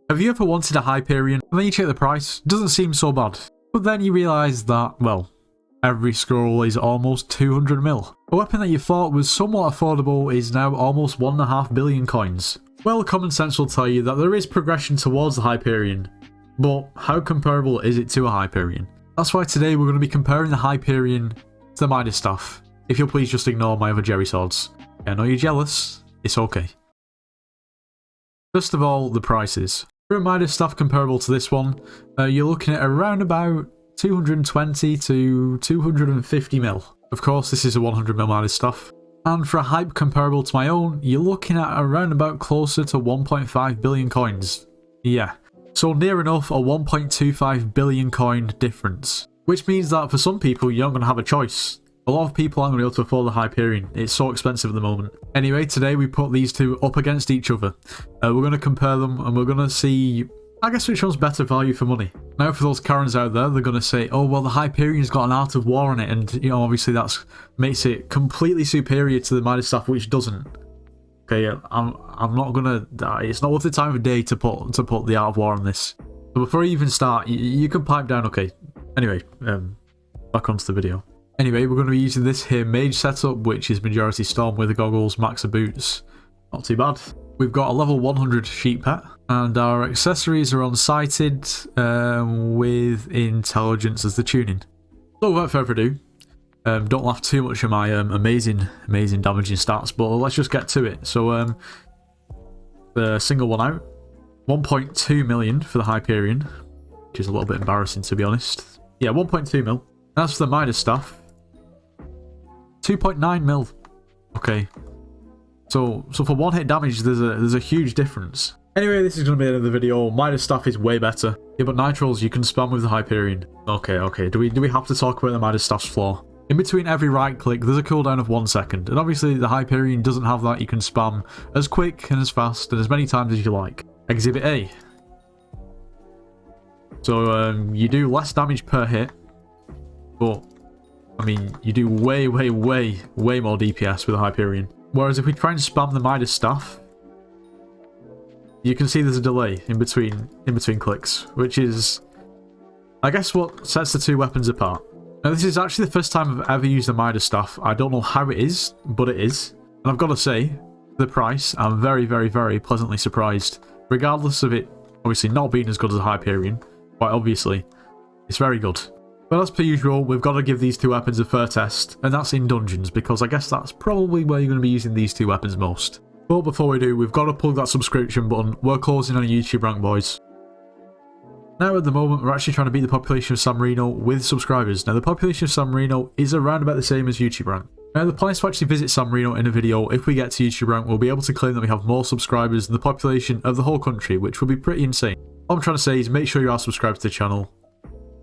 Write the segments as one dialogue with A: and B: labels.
A: Have you ever wanted a Hyperion and then you check the price? It doesn't seem so bad. But then you realise that, well, every scroll is almost 200 mil. A weapon that you thought was somewhat affordable is now almost 1.5 billion coins. Well, common sense will tell you that there is progression towards the Hyperion, but how comparable is it to a Hyperion? That's why today we're going to be comparing the Hyperion to the Midas Staff. If you'll please just ignore my other Jerry swords. I know you're jealous, it's okay. First of all, the prices. For a Midas Staff comparable to this one, you're looking at around about 220 to 250 mil. Of course, this is a 100 mil Midas Staff. And for a hype comparable to my own, you're looking at around about closer to 1.5 billion coins. Yeah, so near enough a 1.25 billion coin difference. Which means that for some people, you're not going to have a choice. A lot of people aren't going to be able to afford the Hyperion. It's so expensive at the moment. Anyway, today we put these two up against each other. We're going to compare them and we're going to see, I guess, which one's better value for money. Now for those Karens out there, they're going to say, oh, well, the Hyperion's got an Art of War on it. And, you know, obviously that makes it completely superior to the Midas Staff, which doesn't. Okay, I'm not going to, it's not worth the time of day to put the Art of War on this. So before you even start, you can pipe down, okay. Anyway, back onto the video. Anyway, we're going to be using this here mage setup, which is majority storm with the goggles, max of boots. Not too bad. We've got a level 100 sheep pet, and our accessories are unsighted with intelligence as the tuning. So without further ado, don't laugh too much at my amazing damaging stats, but let's just get to it. So the single one out, 1.2 million for the Hyperion, which is a little bit embarrassing to be honest. Yeah, 1.2 mil. As for the Midas Staff, 2.9 mil. Okay, so for one hit damage, there's a huge difference. Anyway, this is going to be the end of the video. Midas Staff is way better. Yeah, but Nitrals you can spam with the Hyperion. Okay. Do we have to talk about the Midas Staff's flaw? In between every right click, there's a cooldown of 1 second, and obviously the Hyperion doesn't have that. You can spam as quick and as fast and as many times as you like. Exhibit A. So you do less damage per hit, but I mean, you do way more DPS with a Hyperion. Whereas if we try and spam the Midas Staff, you can see there's a delay in between clicks, which is, I guess, what sets the two weapons apart. Now, this is actually the first time I've ever used the Midas Staff. I don't know how it is, but it is. And I've got to say, the price, I'm very pleasantly surprised. Regardless of it, obviously not being as good as a Hyperion, quite obviously, it's very good. But as per usual, we've got to give these two weapons a fair test, and that's in dungeons, because I guess that's probably where you're going to be using these two weapons most. But before we do, we've got to plug that subscription button. We're closing on a YouTube rank, boys. Now at the moment, we're actually trying to beat the population of San Marino with subscribers. Now the population of San Marino is around about the same as YouTube rank. Now the plan is to actually visit San Marino in a video. If we get to YouTube rank, we'll be able to claim that we have more subscribers than the population of the whole country, which will be pretty insane. All I'm trying to say is make sure you are subscribed to the channel.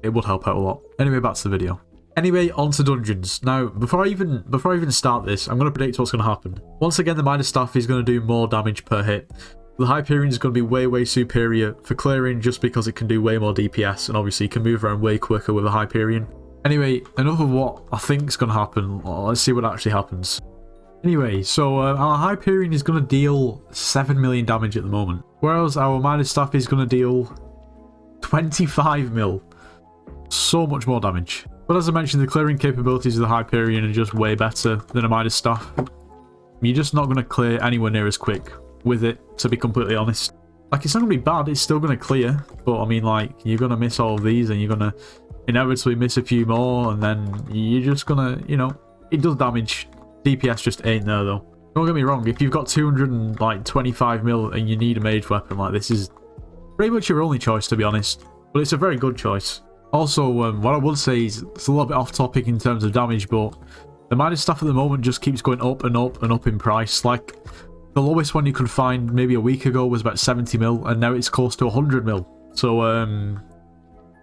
A: It would help out a lot. Anyway, back to the video. Anyway, on to dungeons. Now, before I even start this, I'm going to predict what's going to happen. Once again, the Midas Staff is going to do more damage per hit. The Hyperion is going to be way superior for clearing just because it can do way more DPS, and obviously you can move around way quicker with a Hyperion. Anyway, enough of what I think is going to happen. Let's see what actually happens. Anyway, so our Hyperion is going to deal 7 million damage at the moment, whereas our Midas Staff is going to deal 25 mil. So much more damage. But as I mentioned, the clearing capabilities of the Hyperion are just way better than a Midas Staff. You're just not going to clear anywhere near as quick with it, to be completely honest. Like, it's not going to be bad, it's still going to clear, but I mean, like, you're going to miss all of these and you're going to inevitably miss a few more, and then you're just going to, you know, it does damage. DPS just ain't there though. Don't get me wrong, if you've got 225 mil and you need a mage weapon, like, this is pretty much your only choice, to be honest. But it's a very good choice. Also, what I would say is, it's a little bit off topic in terms of damage, but the Midas Staff at the moment just keeps going up and up in price. Like, the lowest one you could find maybe a week ago was about 70 mil, and now it's close to 100 mil. So,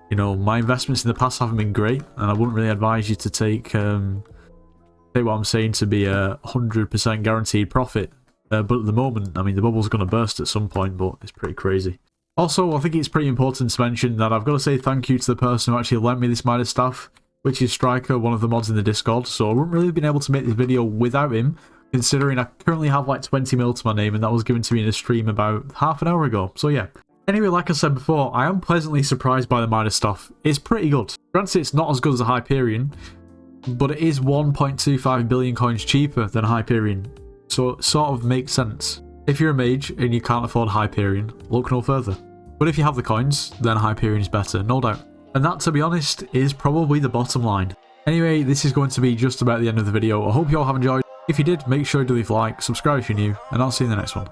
A: you know, my investments in the past haven't been great, and I wouldn't really advise you to take what I'm saying to be a 100% guaranteed profit. But at the moment, I mean, the bubble's going to burst at some point, but it's pretty crazy. Also, I think it's pretty important to mention that I've got to say thank you to the person who actually lent me this Midas Staff, which is Striker, one of the mods in the Discord. So I wouldn't really have been able to make this video without him, considering I currently have like 20 mil to my name, and that was given to me in a stream about half an hour ago. So yeah, Anyway, like I said before, I am pleasantly surprised by the Midas stuff. It's pretty good. Granted, it's not as good as a Hyperion, but it is 1.25 billion coins cheaper than a Hyperion, so it sort of makes sense. If you're a mage and you can't afford Hyperion, look no further. But if you have the coins, then Hyperion is better, no doubt. And that, to be honest, is probably the bottom line. Anyway, this is going to be just about the end of the video. I hope you all have enjoyed. If you did, make sure to leave a like, subscribe if you're new, and I'll see you in the next one.